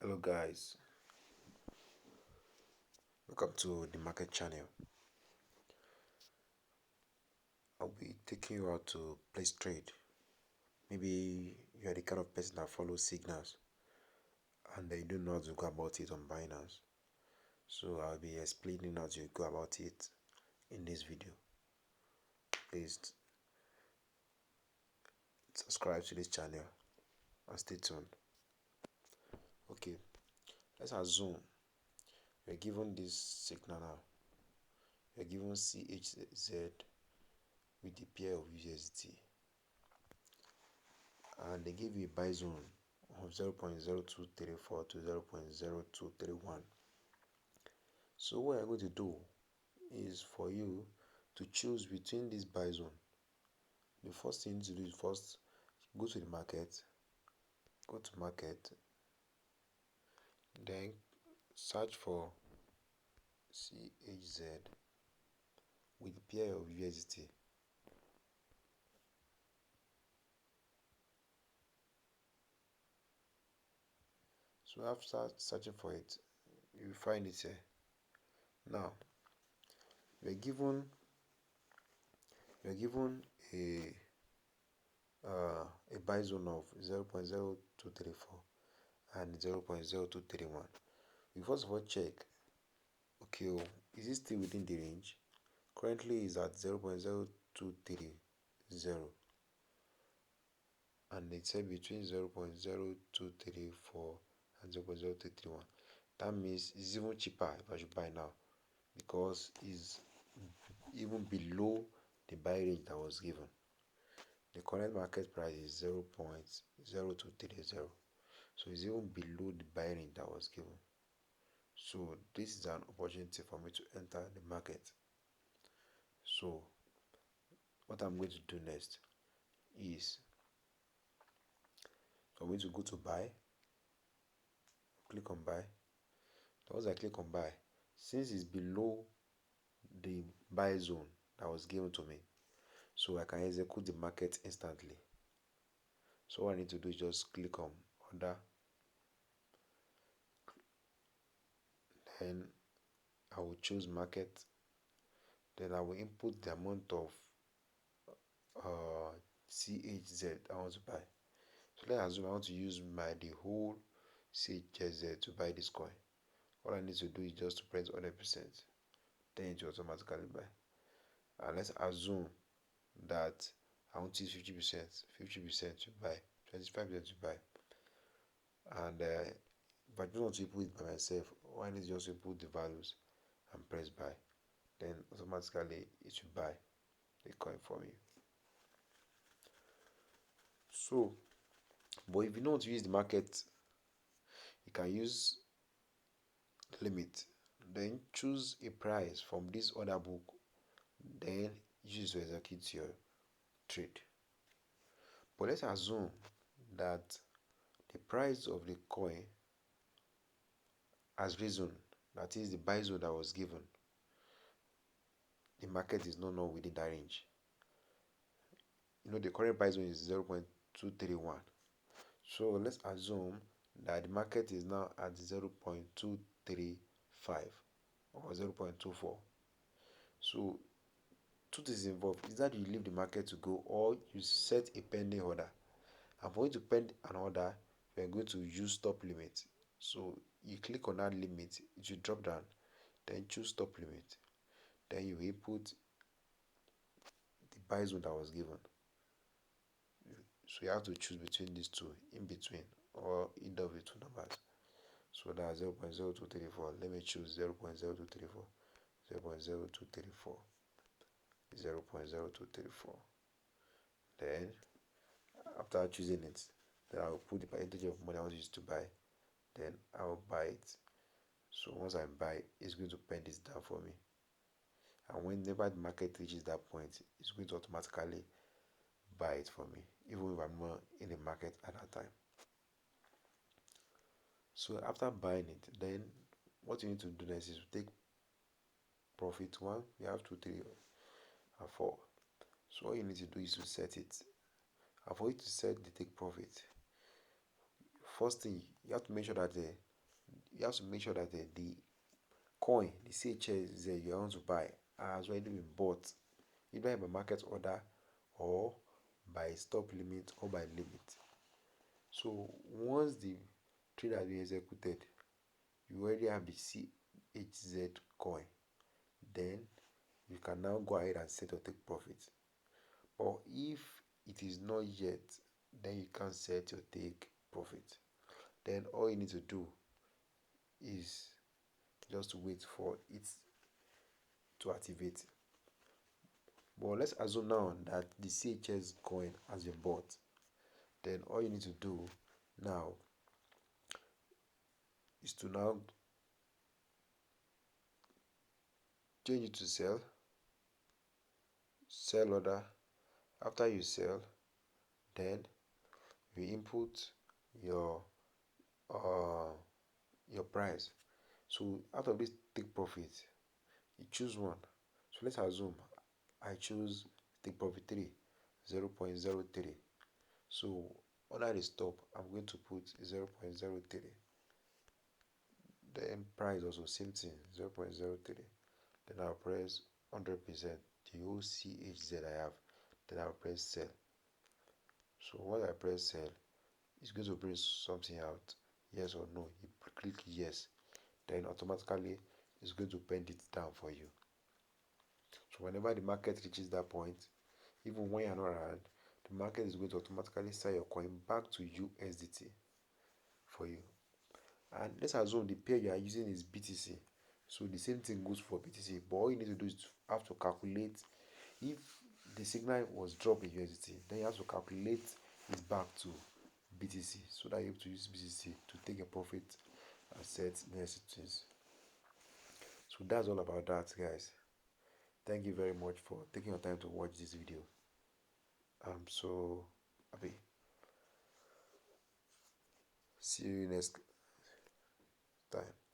Hello guys, welcome to the market channel. I'll be taking you out to place trade. Maybe you are the kind of person that follows signals and you don't know how to go about it on Binance. So I'll be explaining how to go about it in this video. Please subscribe to this channel and stay tuned. Okay, let's assume you're given this signal now. You're given CHZ with the pair of USD and they give you a buy zone of 0.0234 to 0.0231. So what I'm going to do is for you to choose between this buy zone. The first thing to do is first go to the market, then search for CHZ with the pair of USD. So after searching for it, you find it here. Now we're given a buy zone of 0.0234 and 0.0231. We first of all check, okay, is it still within the range? Currently is at 0.0230 and it said between 0.0234 and 0.0231. That means it's even cheaper if I should buy now because it's even below the buy range that was given. The current market price is 0.0230, so it's even below the buy range that was given. So this is an opportunity for me to enter the market. So what I'm going to do next is for me to go to buy, click on buy. Once I click on buy, since it's below the buy zone that was given to me, so I can execute the market instantly. So what I need to do is just click on order, then I will choose market, then I will input the amount of CHZ I want to buy. So let's assume I want to use the whole CHZ to buy this coin. All I need to do is just to press 100%, then it will automatically buy. And let's assume that I want to use 50% to buy, 25% to buy. And if I don't want to input it by myself, all I need to just input the values and press buy. Then automatically it will buy the coin for me. So, but if you don't want to use the market, you can use limit. Then choose a price from this order book. Then use to execute your trade. But let's assume that the price of the coin has risen, that is the buy zone that was given, the market is no longer within that range. The current buy zone is 0.231. So let's assume that the market is now at 0.235 or 0.24. So two things involved is that you leave the market to go or you set a pending order. And for you to pen an order, we are going to use stop limit. So you click on that limit, it will drop down, then choose stop limit. Then you input the buy zone that was given. So you have to choose between these two, in between, or either of the two numbers. So that's 0.0234. Let me choose 0.0234, 0.0234, 0.0234. Then after choosing it, then I'll put the percentage of money I want to use to buy. Then I'll buy it. So once I buy, it's going to pen this down for me. And whenever the market reaches that point, it's going to automatically buy it for me, even if I'm not in the market at that time. So after buying it, then what you need to do next is to take profit. One, we have 2, 3, and 4. So all you need to do is to set it. And for you to set the take profit, first thing you have to make sure that you have to make sure that the coin, the CHZ you want to buy, has already been bought, either by market order or by stop limit or by limit. So once the trade has been executed, you already have the CHZ coin. Then you can now go ahead and set or take profit. Or if it is not yet, then you can set or take profit. Then all you need to do is just wait for it to activate. But let's assume now that the CHS coin has been bought. Then all you need to do now is to now change it to sell order. After you sell, then you input your uh your price. So out of this take profit, you choose one. So let's assume I choose take profit 3, 0.03. So under the stop, I'm going to put 0.03. Then price also same thing, 0.03. Then I'll press 100%, the whole CHZ I have. Then I'll press sell. So when I press sell, it's going to bring something out, yes or no. You click yes, then automatically it's going to bend it down for you. So whenever the market reaches that point, even when you're not around, the market is going to automatically sell your coin back to USDT for you. And let's assume the pair you are using is BTC. So the same thing goes for BTC, but all you need to do is to have to calculate if the signal was dropped in USDT, then you have to calculate it back to BTC so that you're able to use BTC to take a profit and set necessities. So that's all about that, guys. Thank you very much for taking your time to watch this video. I'm so happy. See you next time.